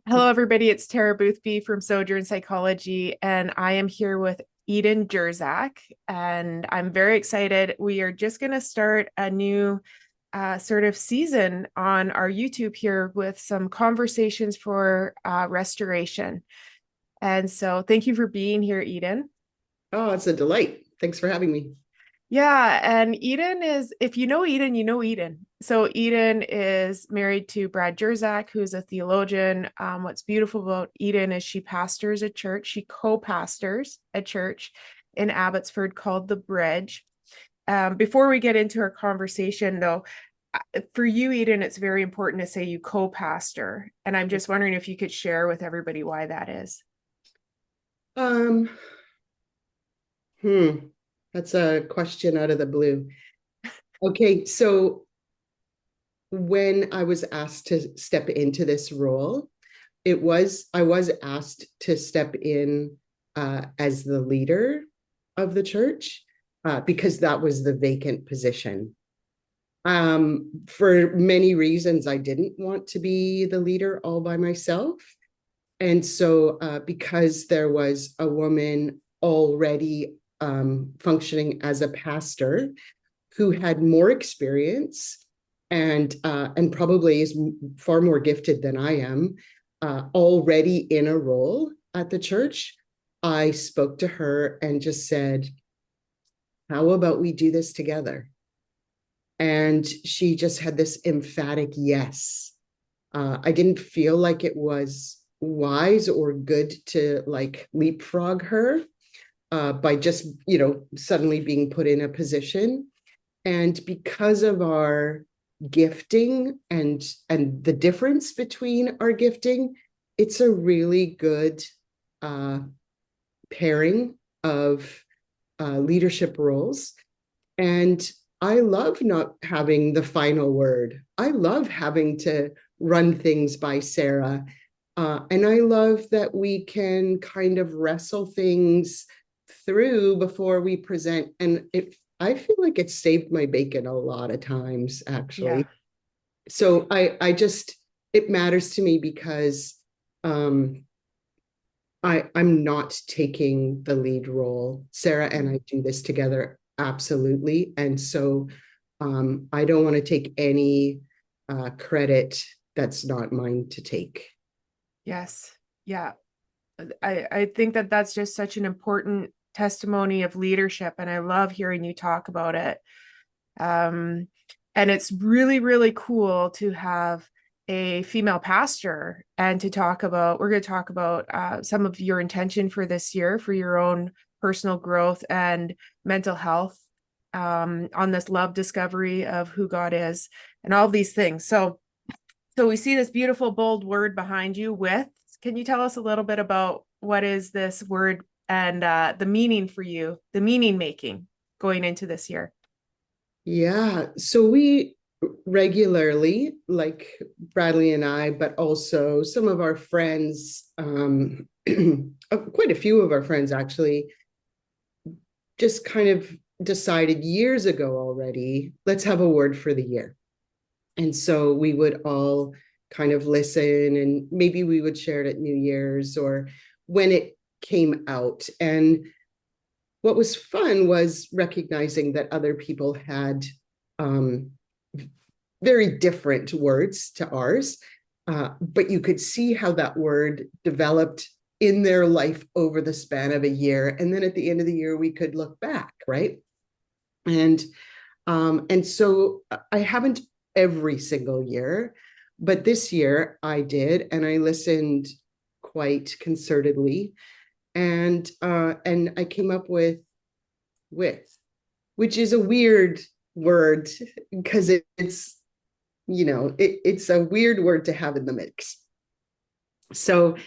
Hello, everybody. It's Tara Boothby from Sojourn Psychology, and I am here with Eden Jersak, and I'm very excited. We are just going to start a new sort of season on our YouTube here with some conversations for restoration. And so, thank you for being here, Eden. Oh, it's a delight. Thanks for having me. Yeah, and Eden is, if you know Eden, you know Eden. So Eden is married to Brad Jersak, who's a theologian. What's beautiful about Eden is she pastors a church. She co-pastors a church in Abbotsford called The Bridge. Before we get into our conversation, though, for you, Eden, it's very important to say you co-pastor. And I'm just wondering if you could share with everybody why that is. Um, hmm, that's a question out of the blue. Okay, so when I was asked to step into this role, I was asked to step in as the leader of the church because that was the vacant position. For many reasons, I didn't want to be the leader all by myself. And so, because there was a woman already functioning as a pastor who had more experience and probably is far more gifted than I am, already in a role at the church, I spoke to her and just said, "How about we do this together?" And she just had this emphatic yes. I didn't feel like it was wise or good to like leapfrog her by just, suddenly being put in a position. And because of our gifting and the difference between our gifting, it's a really good uh, pairing of leadership roles. And I love not having the final word. I love having to run things by Sarah. And I love that we can kind of wrestle things through before we present. And I feel like it saved my bacon a lot of times, Yeah. actually. So it matters to me because um, I'm not taking the lead role. Sarah and I do this together, absolutely. And so I don't want to take any credit that's not mine to take. Yes. Yeah. I think that that's just such an important testimony of leadership, and I love hearing you talk about it. Um, and it's really, really cool to have a female pastor and to talk about, we're going to talk about some of your intention for this year for your own personal growth and mental health on this love discovery of who God is and all of these things. So we see this beautiful bold word behind you with. Can you tell us a little bit about what is this word and the meaning for you, the meaning making going into this year? Yeah. So we regularly, like Bradley and I, but also some of our friends, quite a few of our friends actually, just kind of decided years ago already, let's have a word for the year. And so we would all kind of listen and maybe we would share it at New Year's or when it came out. And what was fun was recognizing that other people had um, very different words to ours, but you could see how that word developed in their life over the span of a year. And then at the end of the year, we could look back, right? And and so I haven't every single year, but this year I did, and I listened quite concertedly, and I came up with, which is a weird word because it's it's a weird word to have in the mix. So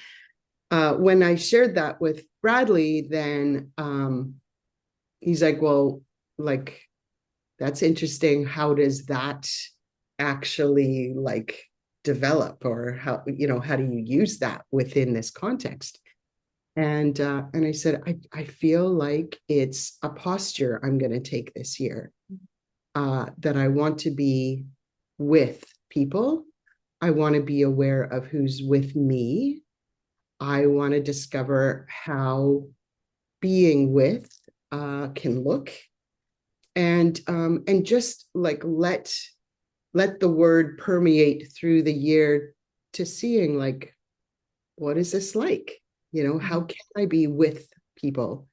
when I shared that with Bradley, then he's like, well, like that's interesting. How does that actually like develop, or how do you use that within this context? And I said, I feel like it's a posture I'm going to take this year, that I want to be with people, I want to be aware of who's with me. I want to discover how being with can look, and just like let the word permeate through the year to seeing like, what is this like? How can I be with people?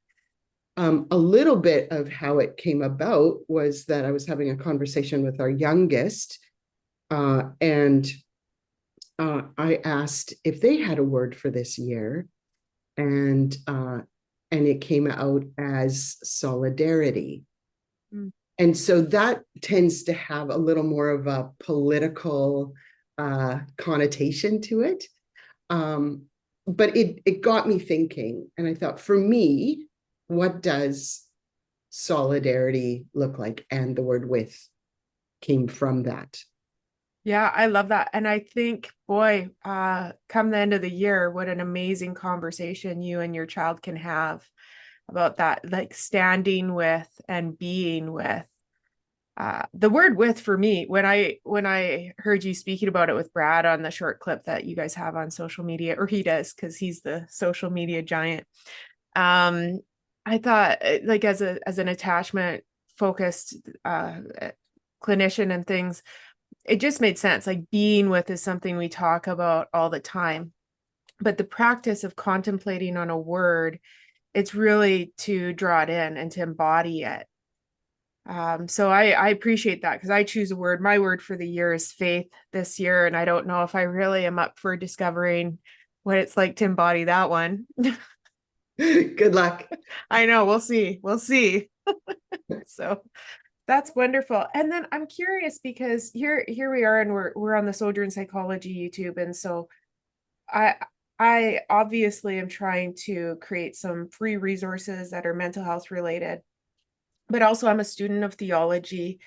A little bit of how it came about was that I was having a conversation with our youngest, and I asked if they had a word for this year, and it came out as solidarity. Mm. And so that tends to have a little more of a political connotation to it. But it got me thinking, and I thought, for me, what does solidarity look like? And the word with came from that. Yeah, I love that. And I think, boy, come the end of the year, what an amazing conversation you and your child can have about that, like standing with and being with. The word with for me, when I heard you speaking about it with Brad on the short clip that you guys have on social media, or he does because he's the social media giant. Um, I thought like as an attachment focused clinician and things, it just made sense. Like being with is something we talk about all the time, but the practice of contemplating on a word, it's really to draw it in and to embody it. So I appreciate that because I choose a word. My word for the year is faith this year, and I don't know if I really am up for discovering what it's like to embody that one. Good luck. I know, we'll see. We'll see. So that's wonderful. And then I'm curious because here we are and we're on the Soldier in Psychology YouTube. And so I I obviously am trying to create some free resources that are mental health related, but also I'm a student of theology.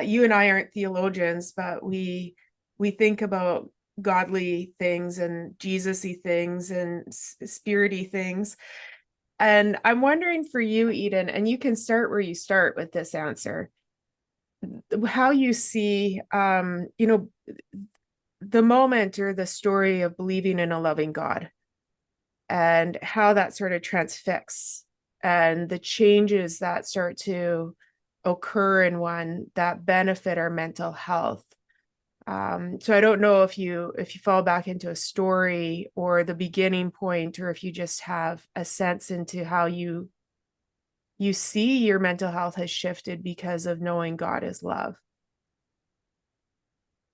You and I aren't theologians, but we think about godly things and Jesus-y things and spirity things. And I'm wondering for you, Eden, and you can start where you start with this answer, how you see, the moment or the story of believing in a loving God and how that sort of transfixes and the changes that start to occur in one that benefit our mental health. So I don't know if you fall back into a story or the beginning point, or if you just have a sense into how you see your mental health has shifted because of knowing God is love.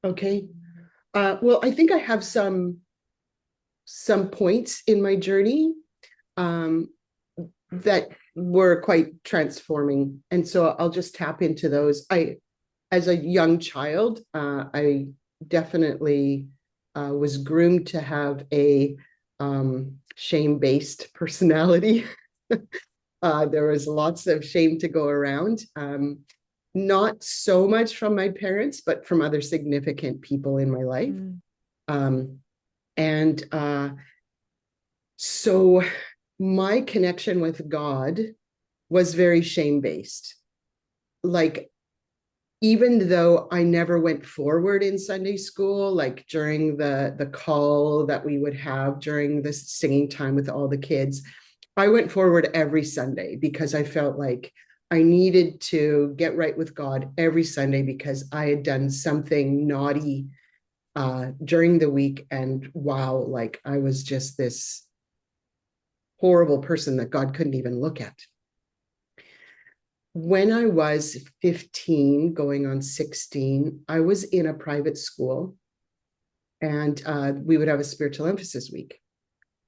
Okay. Well, I think I have some points in my journey um, that were quite transforming, and so I'll just tap into those. As a young child, I definitely was groomed to have a shame-based personality. There was lots of shame to go around. Not so much from my parents, but from other significant people in my life. Mm. Um, and so my connection with God was very shame-based. Like, even though I never went forward in Sunday school, like during the call that we would have during the singing time with all the kids, I went forward every Sunday because I felt like I needed to get right with God every Sunday because I had done something naughty during the week. And wow, like I was just this horrible person that God couldn't even look at. When I was 15, going on 16, I was in a private school, and we would have a spiritual emphasis week.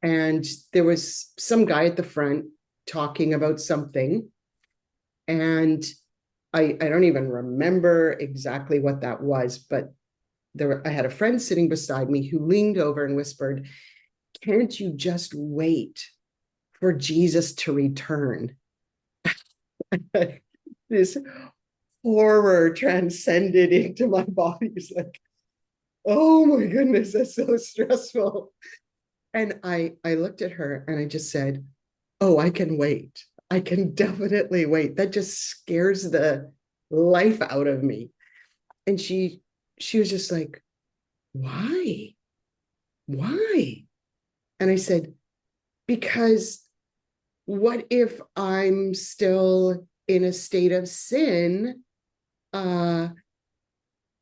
And there was some guy at the front talking about something. And I don't even remember exactly what that was, but I had a friend sitting beside me who leaned over and whispered, "Can't you just wait for Jesus to return?" This horror transcended into my body. It's like, oh my goodness, that's so stressful. And I looked at her and I just said, "Oh, I can wait. I can definitely wait. That just scares the life out of me." And she was just like, why? Why? And I said, because what if I'm still in a state of sin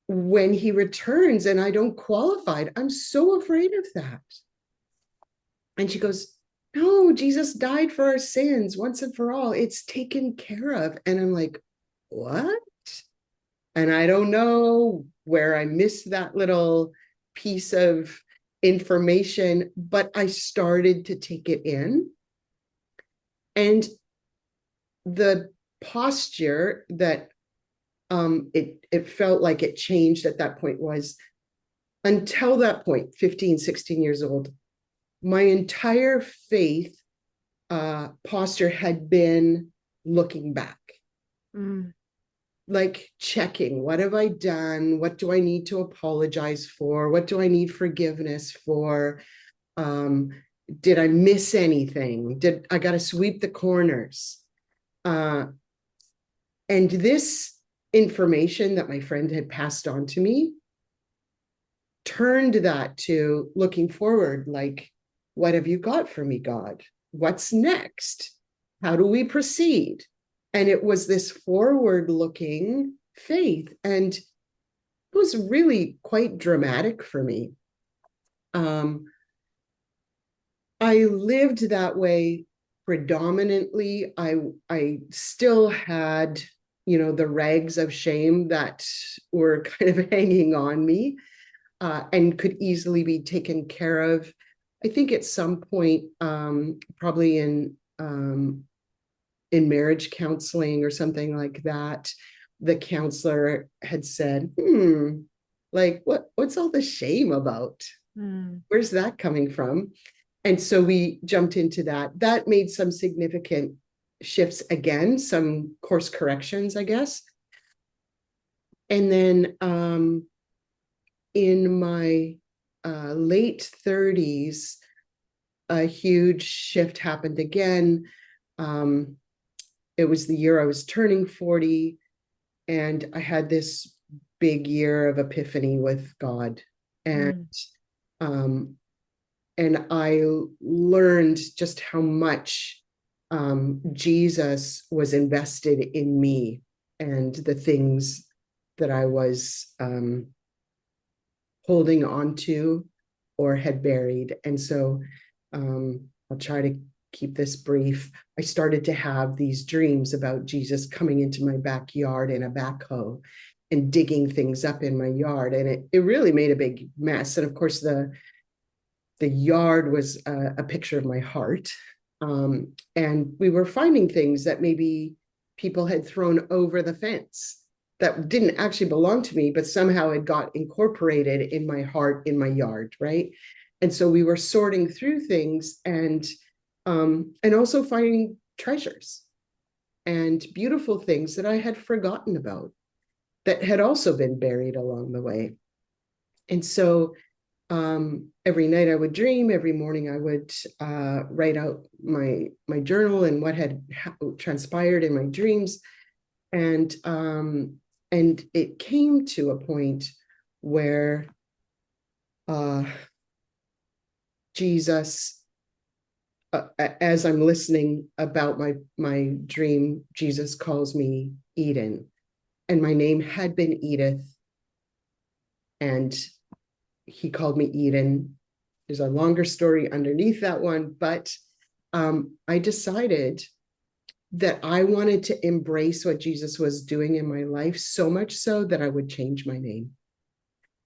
when he returns and I don't qualify? I'm so afraid of that. And she goes, no, Jesus died for our sins once and for all. It's taken care of. And I'm like, what? And I don't know where I missed that little piece of information, but I started to take it in. And the posture that it felt like it changed at that point was, until that point, 15, 16 years old, my entire faith posture had been looking back. Like checking, what have I done? What do I need to apologize for? What do I need forgiveness for? Did I miss anything? Did I got to sweep the corners? And this information that my friend had passed on to me turned that to looking forward, like, what have you got for me, God? What's next? How do we proceed? And it was this forward-looking faith. And it was really quite dramatic for me. I lived that way predominantly. I still had, the rags of shame that were kind of hanging on me and could easily be taken care of. I think at some point, probably in marriage counseling or something like that, the counselor had said, like, what's all the shame about? Where's that coming from? And so we jumped into that. That made some significant shifts again, some course corrections, I guess. And then in my late 30s, a huge shift happened again. It was the year I was turning 40, and I had this big year of epiphany with God. And I learned just how much Jesus was invested in me and the things that I was holding on to or had buried. And so I'll try to keep this brief. I started to have these dreams about Jesus coming into my backyard in a backhoe and digging things up in my yard. And it really made a big mess. And of course, the yard was a picture of my heart. And we were finding things that maybe people had thrown over the fence that didn't actually belong to me, but somehow it got incorporated in my heart, in my yard, right? And so we were sorting through things and also finding treasures and beautiful things that I had forgotten about that had also been buried along the way. And so every night I would dream, every morning I would write out my journal and what had transpired in my dreams. And it came to a point where Jesus, as I'm listening about my dream, Jesus calls me Eden, and my name had been Edith, and he called me Eden. There's a longer story underneath that one, but I decided that I wanted to embrace what Jesus was doing in my life, so much so that I would change my name.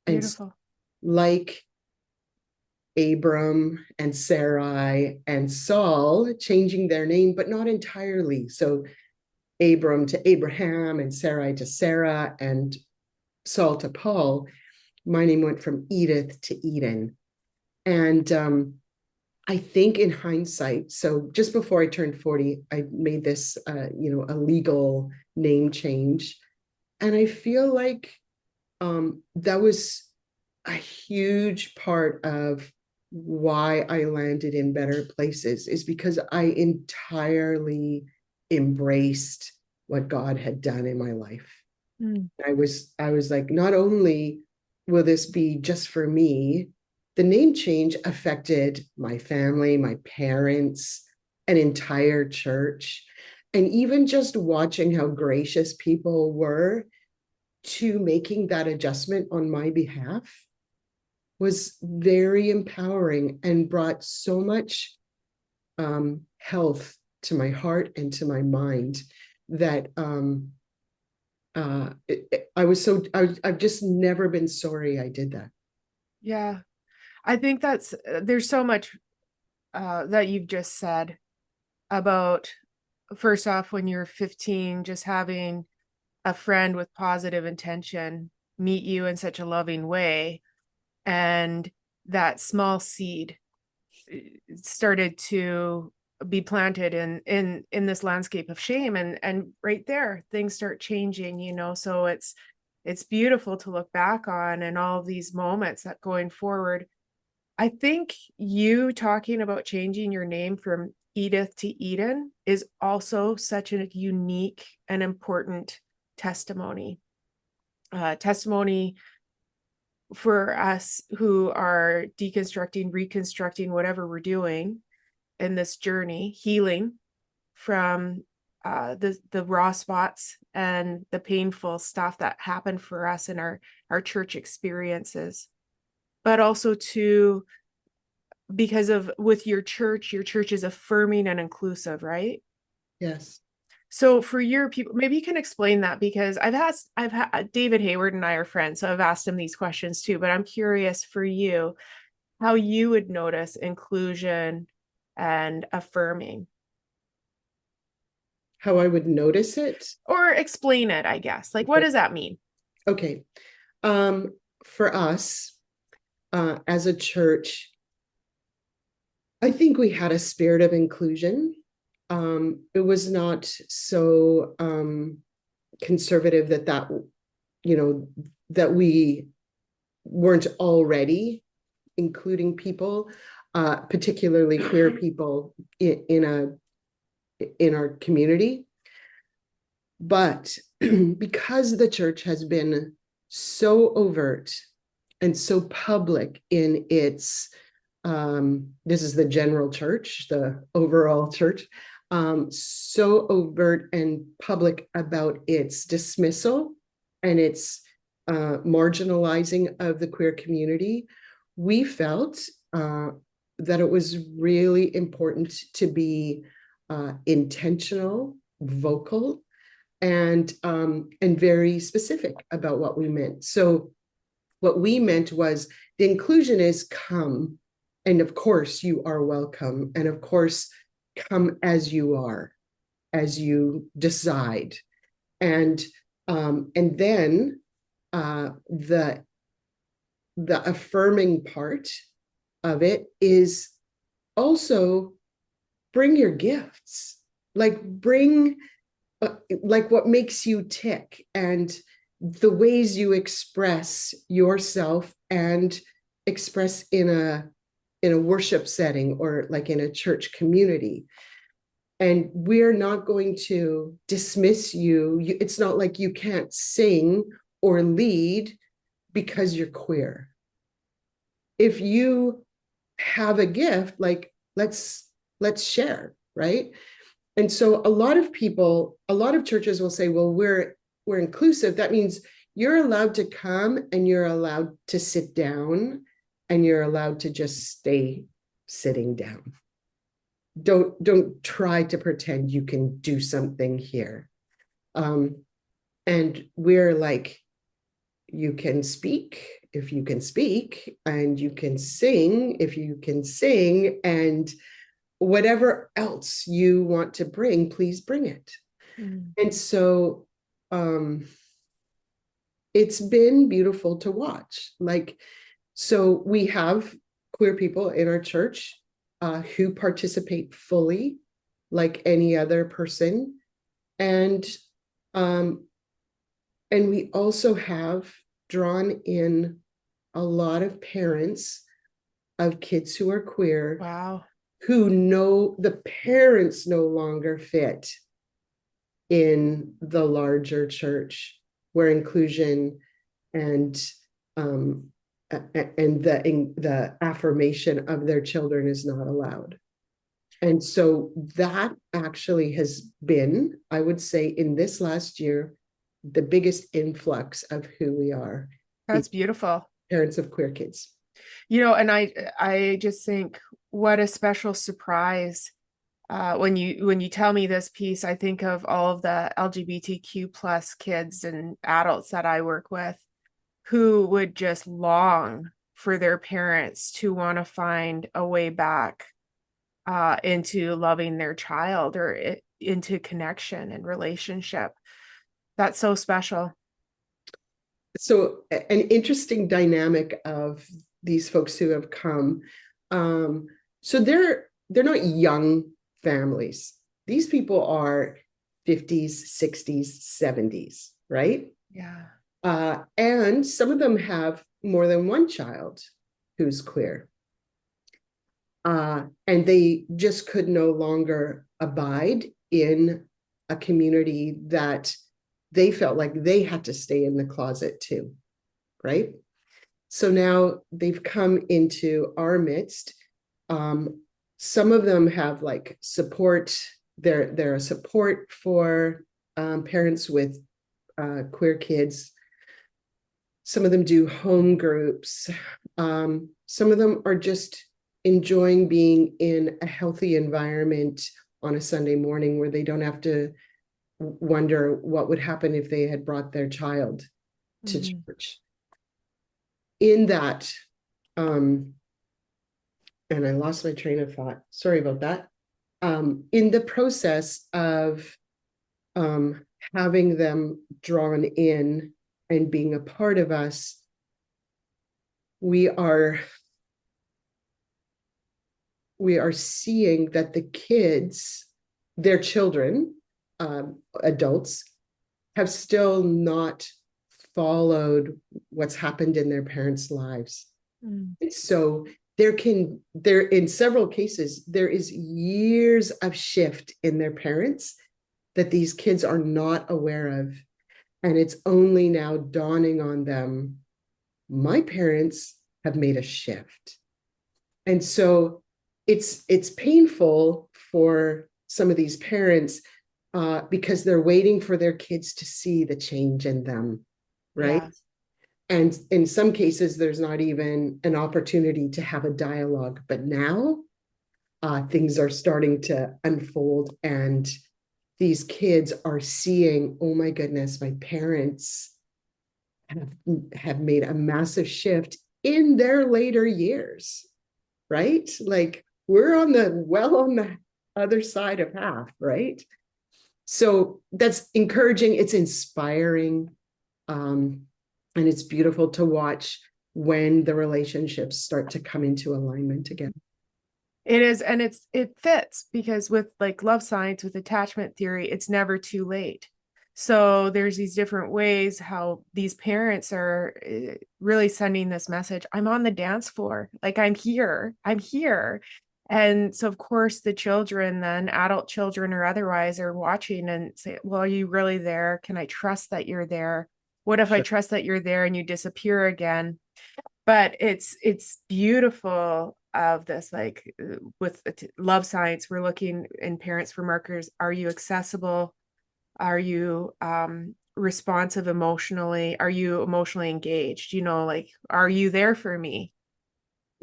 Beautiful. And like Abram and Sarai and Saul changing their name, but not entirely. So Abram to Abraham and Sarai to Sarah and Saul to Paul. My name went from Edith to Eden. And I think in hindsight, so just before I turned 40, I made this, a legal name change. And I feel like that was a huge part of why I landed in better places, is because I entirely embraced what God had done in my life. I was like, not only will this be just for me? The name change affected my family, my parents, an entire church. And even just watching how gracious people were to making that adjustment on my behalf was very empowering and brought so much health to my heart and to my mind that I've just never been sorry I did that. Yeah. I think there's so much that you've just said about, first off, when you're 15, just having a friend with positive intention meet you in such a loving way, and that small seed started to be planted in this landscape of shame, and right there things start changing, so it's beautiful to look back on, and all of these moments that going forward. I think you talking about changing your name from Edith to Eden is also such a unique and important testimony. Testimony for us who are deconstructing, reconstructing, whatever we're doing in this journey, healing from the raw spots and the painful stuff that happened for us in our church experiences, but also to, because of with your church is affirming and inclusive, right? Yes. So for your people, maybe you can explain that, because I've had David Hayward and I are friends, so I've asked him these questions too, but I'm curious for you how you would notice inclusion and affirming, How I would notice it? or explain it, I guess. Like, what does that mean? Okay. For us, as a church, I think we had a spirit of inclusion. It was not so conservative that we weren't already including people, particularly queer people in our community. But because the church has been so overt and so public in its this is the general church, the overall church, so overt and public about its dismissal and its marginalizing of the queer community, we felt that it was really important to be intentional, vocal, and very specific about what we meant. So what we meant was the inclusion is come, and of course you are welcome, and of course come as you are, as you decide, and then the affirming part of it is also bring your gifts, like bring like what makes you tick and the ways you express yourself and express in a worship setting or like in a church community. And we're not going to dismiss you. It's not like you can't sing or lead because you're queer. If you have a gift, like let's share, right? And so a lot of churches will say, well, we're inclusive. That means you're allowed to come and you're allowed to sit down and you're allowed to just stay sitting down. Don't try to pretend you can do something here. And we're like, you can speak if you can speak, and you can sing if you can sing, and whatever else you want to bring, please bring it. And so it's been beautiful to watch. Like, so we have queer people in our church who participate fully like any other person. And we also have drawn in a lot of parents of kids who are queer. Wow. Who know the parents no longer fit in the larger church, where inclusion and and the affirmation of their children is not allowed. And so that actually has been, I would say, in this last year, the biggest influx of who we are. That's beautiful. Parents of queer kids. And I just think what a special surprise. When you tell me this piece, I think of all of the LGBTQ plus kids and adults that I work with who would just long for their parents to want to find a way back into loving their child or into connection and relationship. That's so special. So an interesting dynamic of these folks who have come. So they're not young families. These people are 50s, 60s, 70s, right? Yeah. And some of them have more than one child who's queer. And they just could no longer abide in a community that they felt like they had to stay in the closet too, right? So now they've come into our midst. Some of them have like support. They're a support for parents with queer kids. Some of them do home groups. Some of them are just enjoying being in a healthy environment on a Sunday morning where they don't have to wonder what would happen if they had brought their child to church. In that, and I lost my train of thought. Sorry about that. In the process of having them drawn in and being a part of us, we are seeing that the kids, their children, adults, have still not followed what's happened in their parents' lives. And so there in several cases, there is years of shift in their parents that these kids are not aware of. And it's only now dawning on them, my parents have made a shift. And so it's painful for some of these parents because they're waiting for their kids to see the change in them, right? Yeah. And in some cases, there's not even an opportunity to have a dialogue. But now things are starting to unfold, and these kids are seeing, oh my goodness, my parents have made a massive shift in their later years, right? Like we're on the other side of half, right? So that's encouraging. It's inspiring. And it's beautiful to watch when the relationships start to come into alignment again. It is, and it fits because with like love science, with attachment theory, it's never too late. So there's these different ways how these parents are really sending this message. I'm on the dance floor. Like I'm here. And so of course the children, then adult children or otherwise, are watching and say, well, are you really there? Can I trust that you're there? What if I trust that you're there and you disappear again? But it's beautiful of this, like with love science, we're looking in parents for markers. Are you accessible? Are you responsive emotionally? Are you emotionally engaged? Like, are you there for me?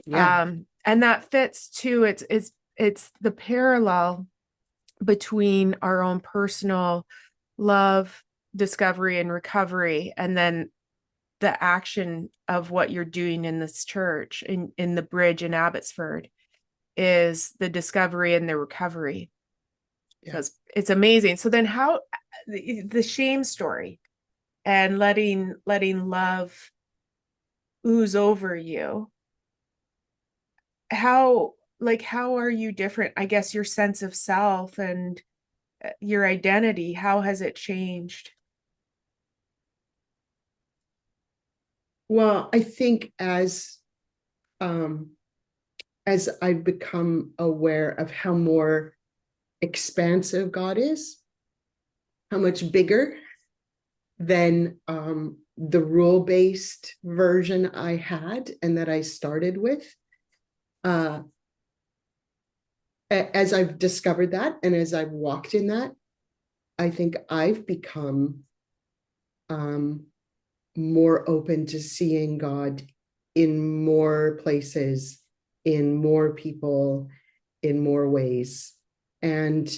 Yeah. And that fits too. It's the parallel between our own personal love, discovery, and recovery, and then the action of what you're doing in this church in the bridge in Abbotsford is the discovery and the recovery. Yeah. It's amazing. So then how the shame story and letting love ooze over you, how are you different? I guess your sense of self and your identity, how has it changed? Well, I think as I've become aware of how more expansive God is, how much bigger than the rule-based version I had and that I started with. As I've discovered that and as I've walked in that, I think I've become more open to seeing God in more places, in more people, in more ways. And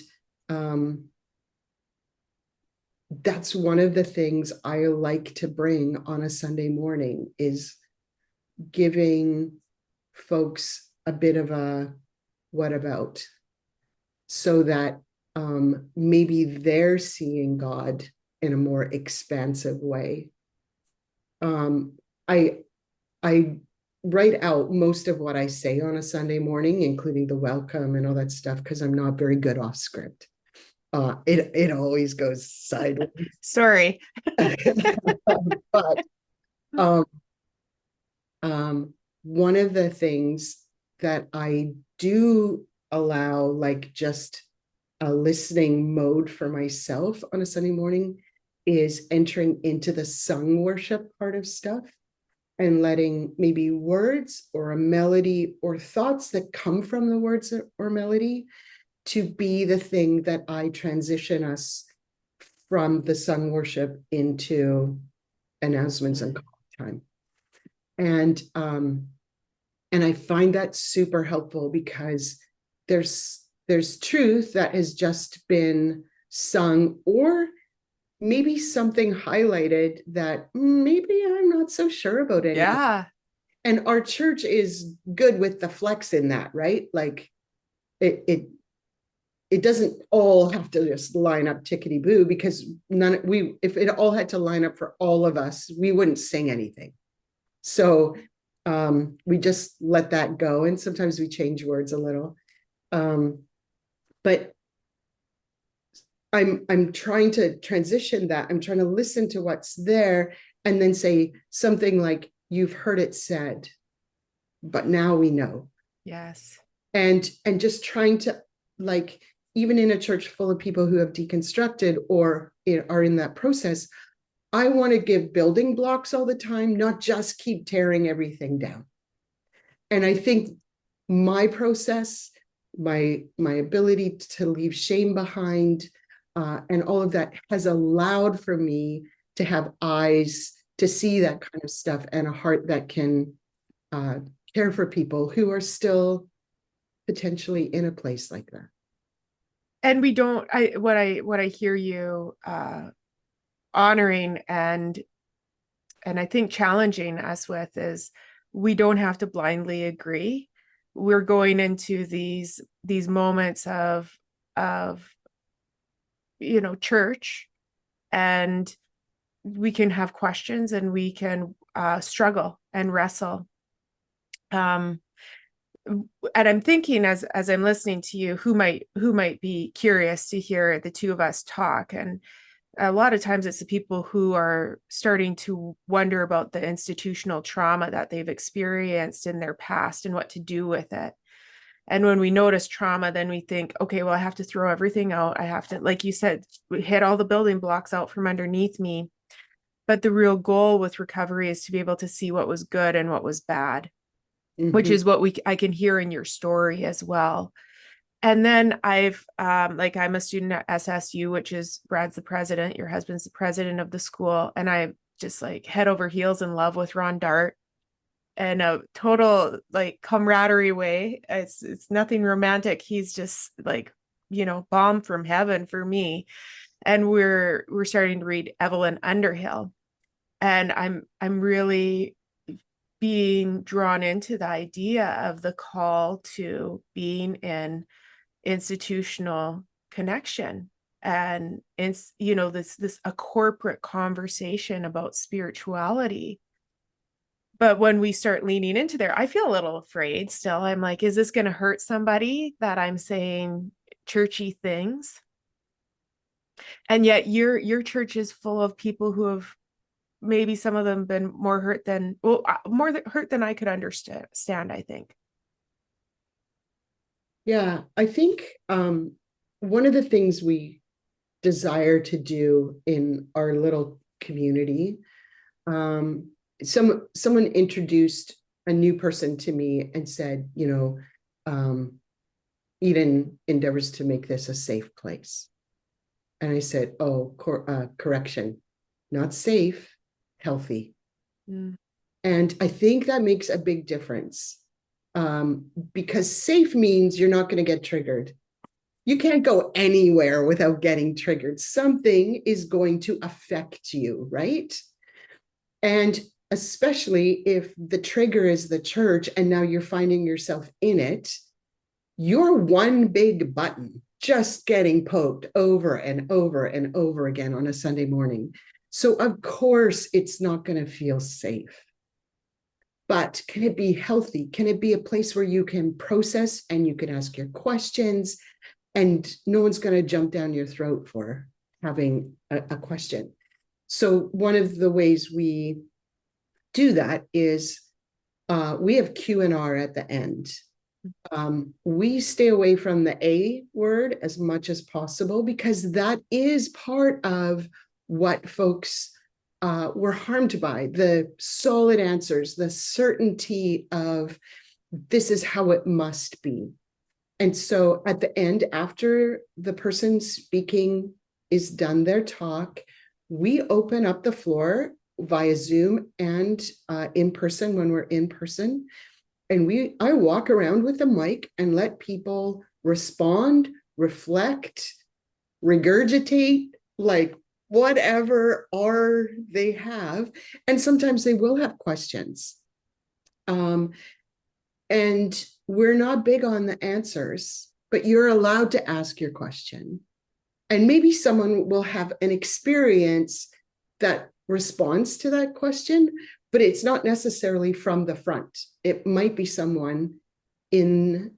that's one of the things I like to bring on a Sunday morning, is giving folks a bit of a what about, so that maybe they're seeing God in a more expansive way. I I write out most of what I say on a Sunday morning, including the welcome and all that stuff, because I'm not very good off script. It always goes sideways. Sorry. But um, one of the things that I do allow, like just a listening mode for myself on a Sunday morning, is entering into the sung worship part of stuff and letting maybe words or a melody or thoughts that come from the words or melody to be the thing that I transition us from the sung worship into announcements and call time. And I find that super helpful, because there's truth that has just been sung, or maybe something highlighted that maybe I'm not so sure about anymore. Yeah. And our church is good with the flex in that, right? Like it doesn't all have to just line up tickety boo, because if it all had to line up for all of us, we wouldn't sing anything. So we just let that go, and sometimes we change words a little. But I'm trying to transition that. I'm trying to listen to what's there and then say something like, you've heard it said, but now we know. Yes. And just trying to, like, even in a church full of people who have deconstructed or are in that process, I want to give building blocks all the time, not just keep tearing everything down. And I think my process, my ability to leave shame behind, and all of that has allowed for me to have eyes to see that kind of stuff, and a heart that can care for people who are still potentially in a place like that. And we don't, what I hear you honoring and I think challenging us with is, we don't have to blindly agree. We're going into these moments of church, and we can have questions, and we can struggle and wrestle. And I'm thinking, as I'm listening to you, who might be curious to hear the two of us talk. And a lot of times it's the people who are starting to wonder about the institutional trauma that they've experienced in their past and what to do with it. And when we notice trauma, then we think, okay, well, I have to throw everything out. I have to, like you said, hit all the building blocks out from underneath me. But the real goal with recovery is to be able to see what was good and what was bad, which is what I can hear in your story as well. And then I'm a student at SSU, which is Brad's the president, your husband's the president of the school. And I just like head over heels in love with Ron Dart, in a total like camaraderie way. It's nothing romantic. He's just like, bomb from heaven for me. And we're starting to read Evelyn Underhill. And I'm really being drawn into the idea of the call to being in institutional connection, and it's this a corporate conversation about spirituality. But when we start leaning into there, I feel a little afraid still. I'm like, is this going to hurt somebody that I'm saying churchy things? And yet your church is full of people who have, maybe some of them, been more hurt than hurt than I could understand, I think. Yeah, I think one of the things we desire to do in our little community um, someone introduced a new person to me and said, Eden endeavors to make this a safe place. And I said, oh, correction, not safe, healthy. Mm. And I think that makes a big difference, because safe means you're not going to get triggered. You can't go anywhere without getting triggered. Something is going to affect you, right? And especially if the trigger is the church and now you're finding yourself in it, you're one big button just getting poked over and over and over again on a Sunday morning. So, of course, it's not going to feel safe. But can it be healthy? Can it be a place where you can process and you can ask your questions and no one's going to jump down your throat for having a question? So, one of the ways we do that is we have Q&R at the end. We stay away from the A word as much as possible because that is part of what folks were harmed by, the solid answers, the certainty of this is how it must be. And so at the end, after the person speaking is done their talk, we open up the floor via Zoom and in person when we're in person. And I walk around with the mic and let people respond, reflect, regurgitate, like whatever are they have. And sometimes they will have questions. And we're not big on the answers, but you're allowed to ask your question. And maybe someone will have an experience that responds to that question, but it's not necessarily from the front. It might be someone in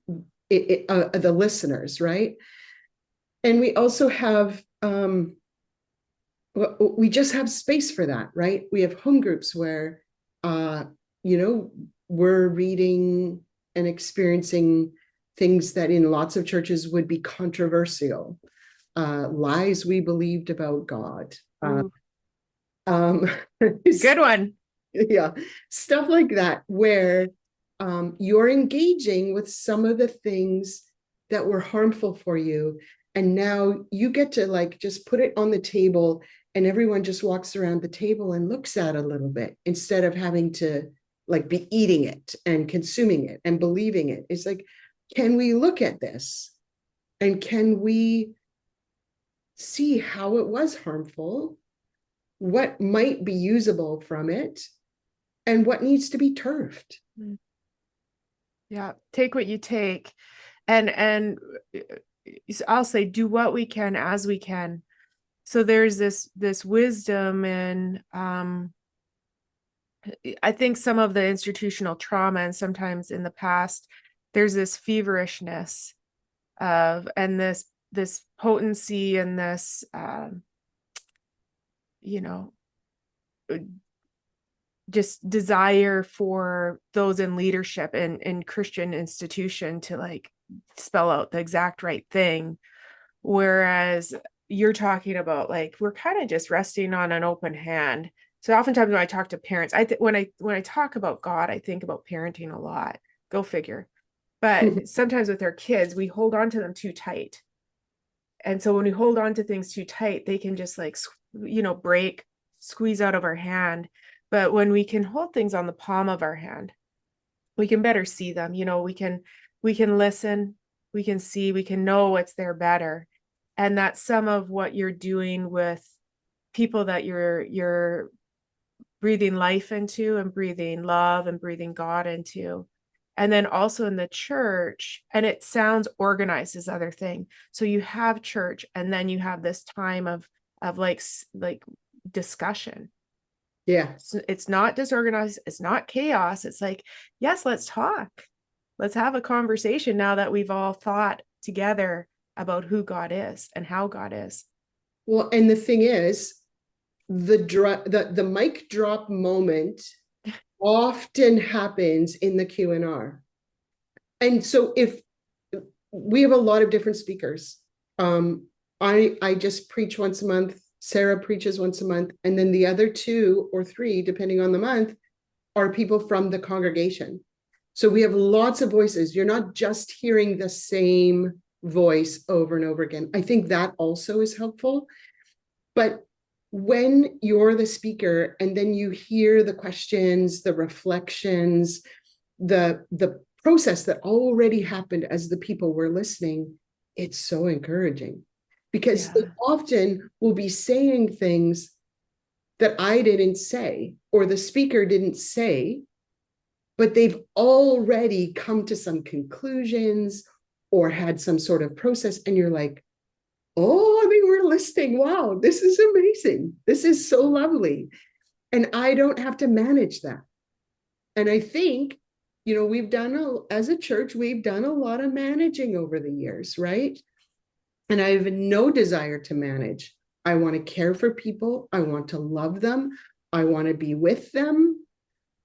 the listeners, right? And we also have, we just have space for that, right? We have home groups where, we're reading and experiencing things that in lots of churches would be controversial, lies we believed about God. Good one. Yeah, stuff like that, where you're engaging with some of the things that were harmful for you. And now you get to like just put it on the table and everyone just walks around the table and looks at it a little bit instead of having to like be eating it and consuming it and believing it. It's like, can we look at this and can we see how it was harmful, what might be usable from it, and what needs to be turfed? Yeah, take what you take. And I'll say do what we can as we can. So there's this wisdom, and I think some of the institutional trauma and sometimes in the past there's this feverishness of and this potency and this just desire for those in leadership in Christian institution to like spell out the exact right thing, whereas you're talking about like we're kind of just resting on an open hand. So oftentimes when I talk to parents, when I talk about God, I think about parenting a lot. Go figure. But sometimes with our kids, we hold on to them too tight. And so when we hold on to things too tight, they can just like break, squeeze out of our hand. But when we can hold things on the palm of our hand, we can better see them. We can listen, we can see, we can know what's there better. And that's some of what you're doing with people that you're breathing life into and breathing love and breathing God into. And then also in the church, and it sounds organized as other thing. So you have church and then you have this time of like discussion. Yeah. It's not disorganized. It's not chaos. It's like, yes, let's talk. Let's have a conversation now that we've all thought together about who God is and how God is. Well, and the thing is, the mic drop moment often happens in the Q&R. And so if we have a lot of different speakers, I just preach once a month. Sarah preaches once a month, and then the other 2 or 3, depending on the month, are people from the congregation. So we have lots of voices. You're not just hearing the same voice over and over again. I think that also is helpful. But when you're the speaker and then you hear the questions, the reflections, the process that already happened as the people were listening, it's so encouraging, because they often will be saying things that I didn't say or the speaker didn't say, but they've already come to some conclusions or had some sort of process. And you're like, oh, I mean, we're listening. Wow, this is amazing. This is so lovely. And I don't have to manage that. And I think, as a church, we've done a lot of managing over the years, right? And I have no desire to manage. I want to care for people. I want to love them. I want to be with them,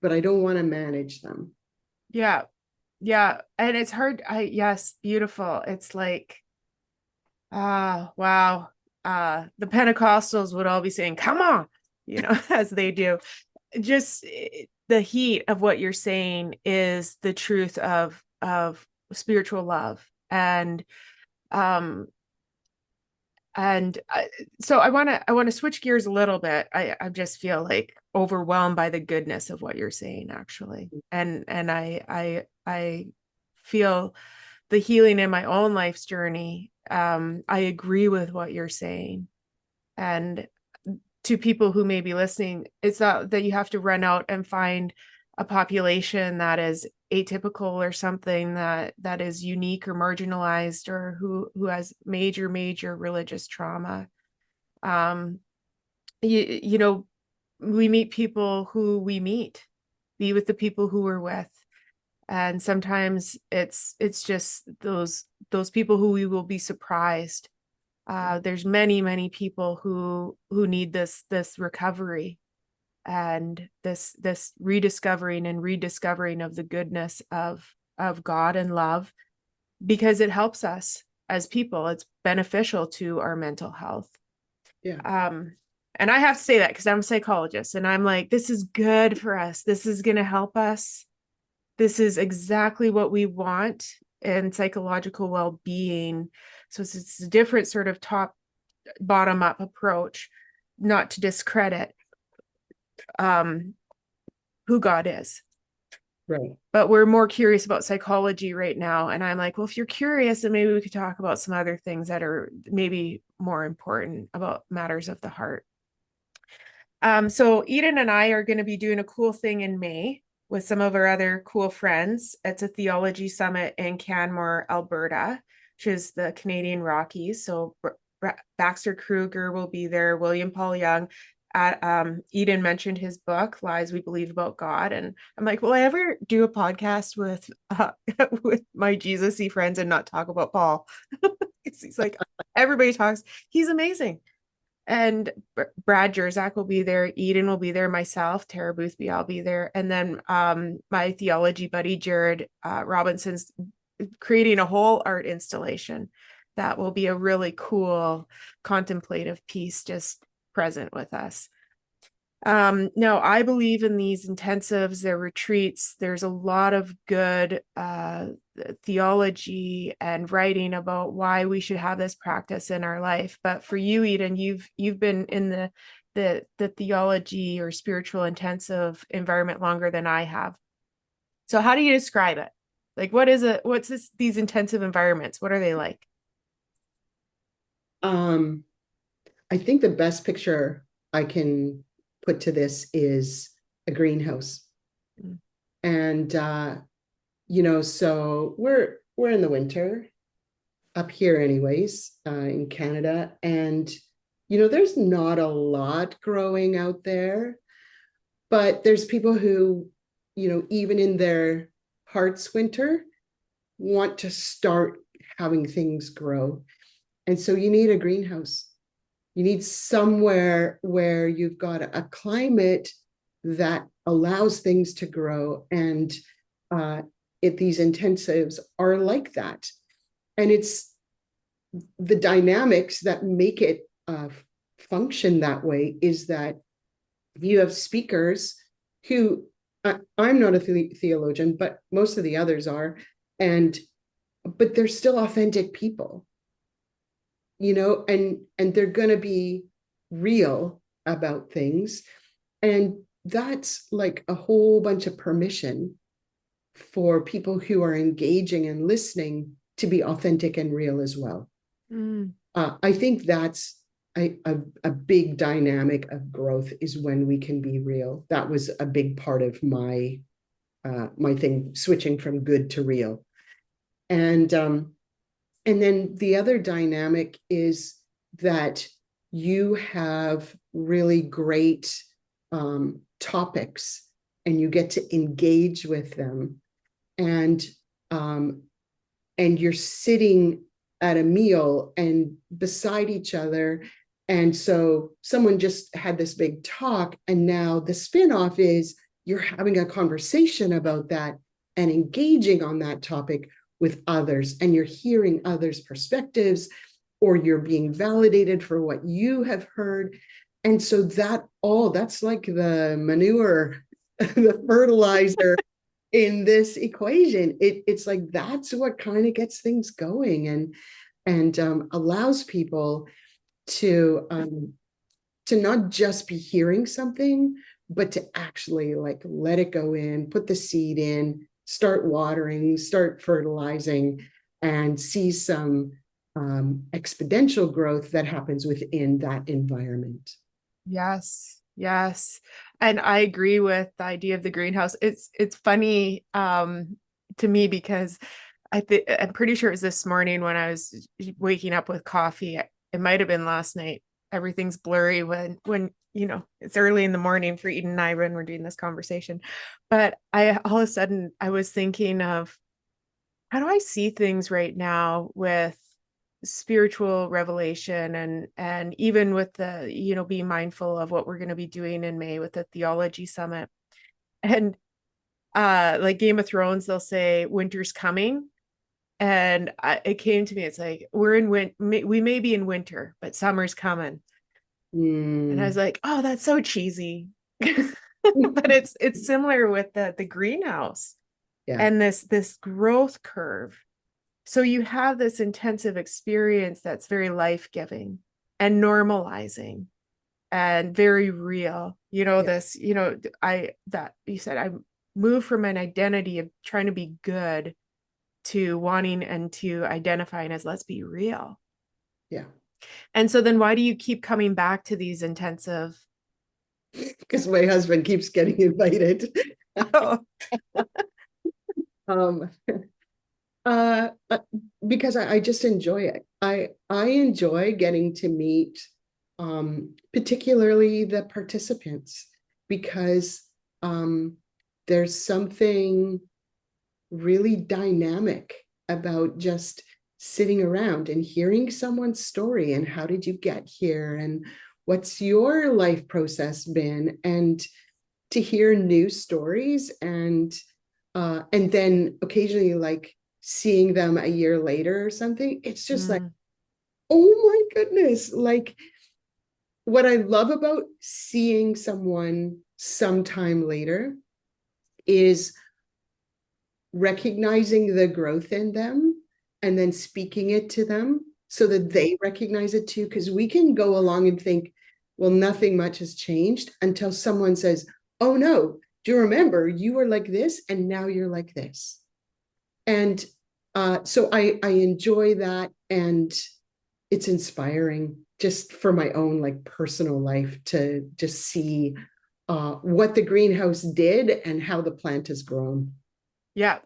but I don't want to manage them. Yeah. Yeah. And it's hard. Yes, beautiful. It's like, wow. The Pentecostals would all be saying, come on, as they do. Just the heat of what you're saying is the truth of spiritual love. So I want to switch gears a little bit. I just feel like overwhelmed by the goodness of what you're saying, actually. And I feel the healing in my own life's journey. I agree with what you're saying. And to people who may be listening, it's not that you have to run out and find a population that is atypical or something that is unique or marginalized, or who has major religious trauma. We meet people who we meet, be with the people who we're with. And sometimes it's just those people who we will be surprised. There's many people who need this recovery and this rediscovering of the goodness of God and love, because it helps us as people. It's beneficial to our mental health. Yeah. And I have to say that because I'm a psychologist, and I'm like, this is good for us. This is going to help us. This is exactly what we want in psychological well-being. So it's a different sort of bottom up approach, not to discredit who God is. Right. But we're more curious about psychology right now. And I'm like, well, if you're curious, then maybe we could talk about some other things that are maybe more important about matters of the heart. So Eden and I are going to be doing a cool thing in May with some of our other cool friends. It's a theology summit in Canmore, Alberta, which is the Canadian Rockies. So Baxter Kruger will be there, William Paul Young. Eden mentioned his book, Lies We Believe About God. And I'm like, will I ever do a podcast with with my Jesus-y friends and not talk about Paul? He's like, everybody talks. He's amazing. And Brad Jersak will be there. Eden will be there. Myself, Tara Boothby, I'll be there. And then my theology buddy, Jared Robinson's creating a whole art installation that will be a really cool contemplative piece just present with us. Now, I believe in these intensives, their retreats. There's a lot of good theology and writing about why we should have this practice in our life. But for you, Eden, you've been in the theology or spiritual intensive environment longer than I have. So how do you describe it? Like, what's these intensive environments? What are they like? I think the best picture I can put to this is a greenhouse. Mm. And so we're in the winter up here anyways, in Canada, and there's not a lot growing out there, but there's people who even in their heart's winter want to start having things grow. And so you need a greenhouse. You need somewhere where you've got a climate that allows things to grow. And these intensives are like that. And it's the dynamics that make it function that way is that you have speakers who, I'm not a theologian, but most of the others are, and but they're still authentic people, and they're going to be real about things. And that's like a whole bunch of permission for people who are engaging and listening to be authentic and real as well. Mm. I think that's a big dynamic of growth, is when we can be real. That was a big part of my thing, switching from good to real. And then the other dynamic is that you have really great topics, and you get to engage with them, and um, and you're sitting at a meal and beside each other. And so someone just had this big talk, and now the spinoff is you're having a conversation about that and engaging on that topic with others, and you're hearing others' perspectives, or you're being validated for what you have heard. And so that's like the manure, the fertilizer in this equation. It's like that's what kind of gets things going, and allows people to not just be hearing something, but to actually like let it go in, put the seed in, start watering, start fertilizing, and see some exponential growth that happens within that environment. Yes, yes. And I agree with the idea of the greenhouse. It's funny to me because I'm pretty sure it was this morning when I was waking up with coffee. It might have been last night. Everything's blurry when it's early in the morning for Eden and I when we're doing this conversation. But I all of a sudden I was thinking of, how do I see things right now with spiritual revelation, and even with the being mindful of what we're going to be doing in May with the theology summit. And like Game of Thrones, they'll say winter's coming, and it came to me, it's like we're in we may be in winter, but summer's coming. And I was like, oh, that's so cheesy. But it's similar with the greenhouse Yeah. and this growth curve. So you have this intensive experience that's very life-giving and normalizing and very real. Yeah. This, that you said, I moved from an identity of trying to be good to wanting and to identifying as, let's be real. Yeah. And so then why do you keep coming back to these intensive? Because my husband keeps getting invited. um, uh, uh, because I just enjoy it. I enjoy getting to meet, particularly the participants, because there's something really dynamic about just sitting around and hearing someone's story, and how did you get here, and what's your life process been, and to hear new stories, and then occasionally like seeing them a year later or something. It's just like, oh my goodness. Like, what I love about seeing someone sometime later is recognizing the growth in them, and then speaking it to them so that they recognize it too. Because we can go along and think, well, nothing much has changed, until someone says, oh no, do you remember you were like this and now you're like this? And so I enjoy that, and it's inspiring just for my own like personal life to just see what the greenhouse did and how the plant has grown. Yeah.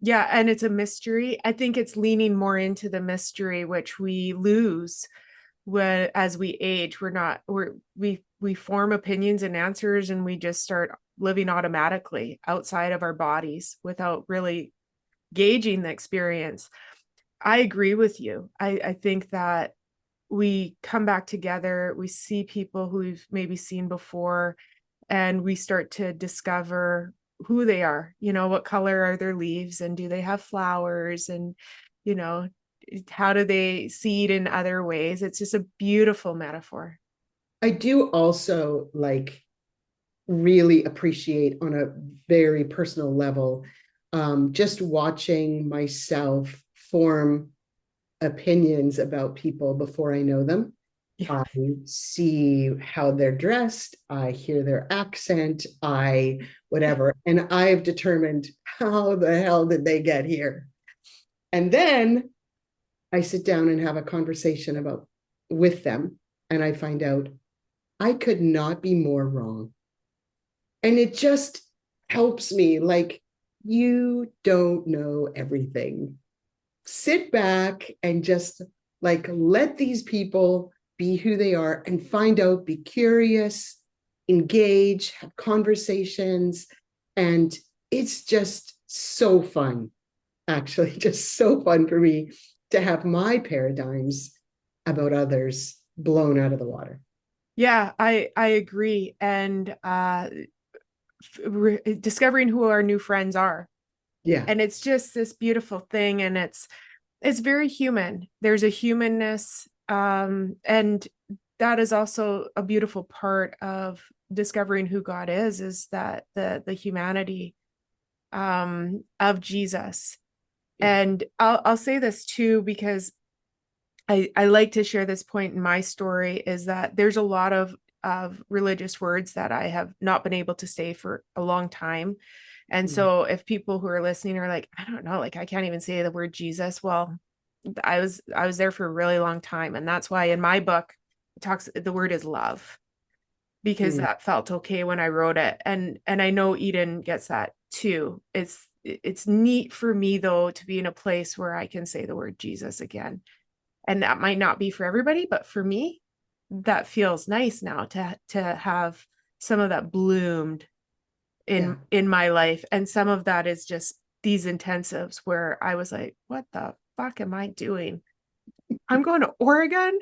Yeah. And it's a mystery. I think it's leaning more into the mystery, which we lose as we age. We form opinions and answers, and we just start living automatically outside of our bodies without really gauging the experience. I agree with you. I think that we come back together, we see people who we've maybe seen before, and we start to discover who they are. What color are their leaves, and do they have flowers, and you know how do they seed in other ways. It's just a beautiful metaphor. I do also like really appreciate on a very personal level, just watching myself form opinions about people before I know them. Yeah. I see how they're dressed, I hear their accent, I whatever, and I've determined how the hell did they get here? And then I sit down and have a conversation about with them, and I find out I could not be more wrong. And it just helps me like, you don't know everything. Sit back and just like let these people be who they are and find out, be curious, engage, have conversations. And it's just so fun, actually, just so fun for me to have my paradigms about others blown out of the water. Yeah, I agree. And discovering who our new friends are. Yeah. And it's just this beautiful thing, and it's very human. There's a humanness, and that is also a beautiful part of discovering who God is that the humanity of Jesus. Yeah. And I'll say this too, because I like to share this point in my story, is that there's a lot of religious words that I have not been able to say for a long time. And Mm. so if people who are listening are like, I don't know, like I can't even say the word Jesus. Well, I was there for a really long time. And that's why in my book, the word is love, because Mm. that felt okay when I wrote it. And I know Eden gets that too. It's neat for me though to be in a place where I can say the word Jesus again. And that might not be for everybody, but for me, that feels nice now to have some of that bloomed Yeah. in my life. And some of that is just these intensives where I was like, what the fuck am I doing? I'm going to Oregon.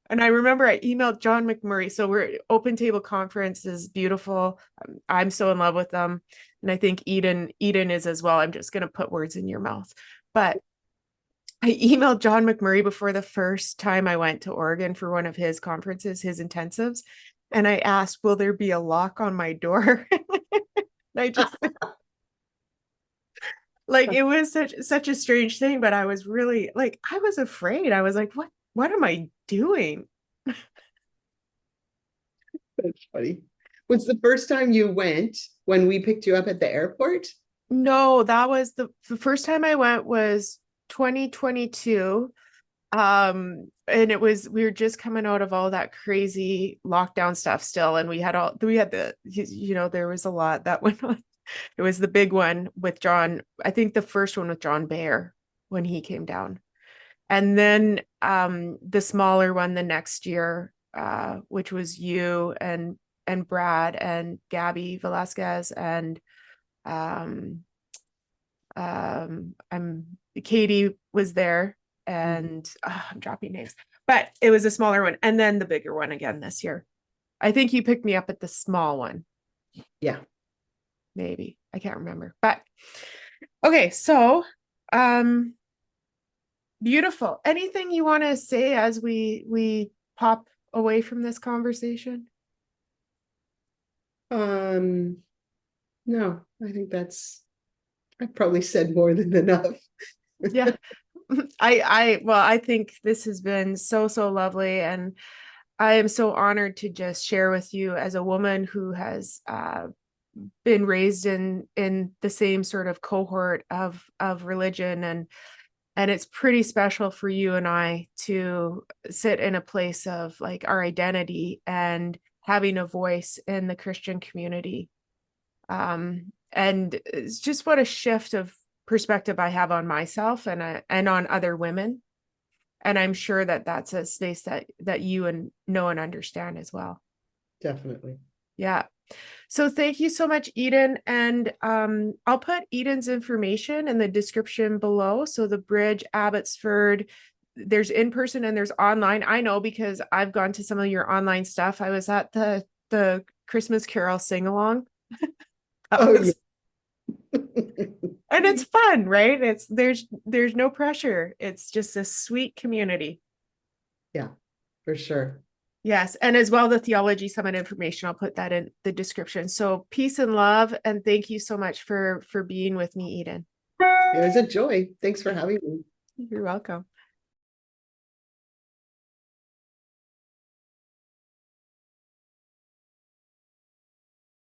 And I remember I emailed John McMurray. So we're Open Table Conference is beautiful. I'm so in love with them. And I think Eden is as well. I'm just going to put words in your mouth. But I emailed John McMurray before the first time I went to Oregon for one of his conferences, his intensives. And I asked, will there be a lock on my door? I just like, it was such a strange thing, but I was really like, I was afraid. I was like, what am I doing? That's funny. Was the first time you went when we picked you up at the airport? No, that was the first time I went was 2022. And we were just coming out of all that crazy lockdown stuff still. And we had there was a lot that went on. It was the big one with John, I think the first one with John Baer when he came down. And then the smaller one the next year, which was you and Brad and Gabby Velasquez and um I'm Katie was there, and I'm dropping names, but it was a smaller one, and then the bigger one again this year. I think you picked me up at the small one, Yeah. maybe. I can't remember. But okay, so um beautiful. Anything you want to say as we pop away from this conversation? Um, no, I think I probably said more than enough. Yeah. I think this has been so lovely, and I am so honored to just share with you as a woman who has been raised in the same sort of cohort of religion, and it's pretty special for you and I to sit in a place of like our identity and having a voice in the Christian community. And it's just what a shift of perspective I have on myself and on other women. And I'm sure that that's a space that you and know and understand as well. Definitely. Yeah. So thank you so much, Eden. And I'll put Eden's information in the description below. So the Bridge, Abbotsford, there's in person and there's online. I know because I've gone to some of your online stuff. I was at the Christmas Carol sing along. That Oh yeah. was, and it's fun, right? There's no pressure. It's just a sweet community. Yeah, for sure. Yes. And as well, the Theology Summit information, I'll put that in the description. So peace and love. And thank you so much for being with me, Eden. It was a joy. Thanks for having me. You're welcome.